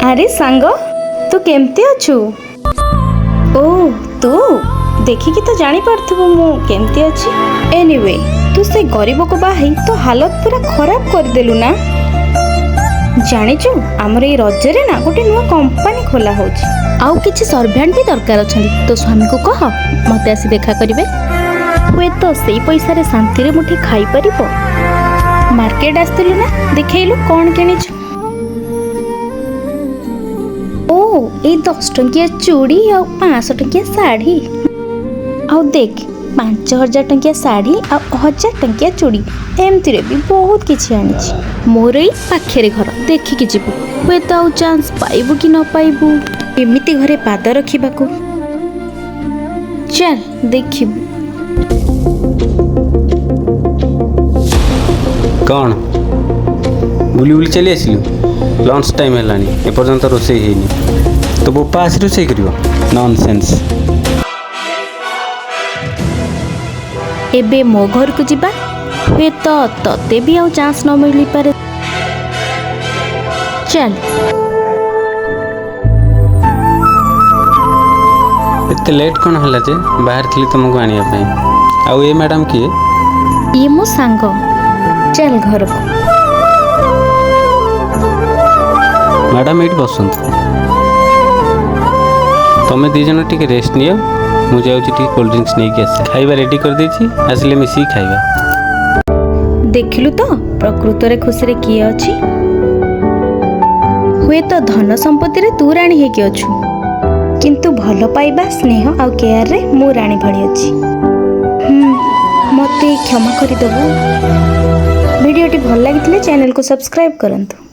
अरे सांग तू केमती अच्छु? ओ तू देखिकी तो जानी पारथुबो मु केमती अच्छी। एनीवे तू से गरीब को बाही तो हालत पूरा खराब कर देलु ना। जानिचु हमर ए रजरे ना गोटे नुआ कंपनी खोला होची। आउ किछि सर्वेंट भी दरकार अछंती। तो स्वामी को कह मते आसी देखा करिवे। हुए तो सेई पैसा रे शांति रे मुठी खाई परिबो। मार्केट आस्तलु ना देखैलु कोन किनिछु। ओ ए 10 टंकिया चूड़ी आ 500 टंकिया साड़ी। आउ देख 5000 टंकिया साड़ी आ 1000 टंकिया चूड़ी एमती रे भी बहुत किछि आनिछि। मोर एई पाखेरे घर देखिकी जिबु। हुए तो आउ चांस पाइबु कि न पाइबु एमिति घरे पाद रखिबाकू। चल देखिबु। कौन बुली बुली चली आसिलु? लंच टाइम हेलानी एपर्यंत रोषेई हेनी तो बोपा आसी रोषेई करियो? नॉनसेंस। एबे मो घर को जिबा। हुए तो तते भी आउ चांस न मिली पारे। चल एते लेट कौन हला जे बाहर थली तुमको आनिया पई? आउ ए मैडम किए? ये मो सांग। चल घर को। मैडम एट बसंत तमें दी जन टिके रेस्ट नियो। मु जाउची टिके कोल्ड ड्रिंक्स नहीं के आसे। खाइबा रेडी कर देछि आसले मिसी खाइबा। देखिलु तो प्रकृत रे खुशी रे किए अछि। हुए तो धन संपत्ति रे तू राणी हे के अछु किंतु भल पाइबा स्नेह आ केयर रे मु राणी भली अछि। मते क्षमा करि दबु। वीडियोटी भल लागितले चैनल को सब्सक्राइब करंतु।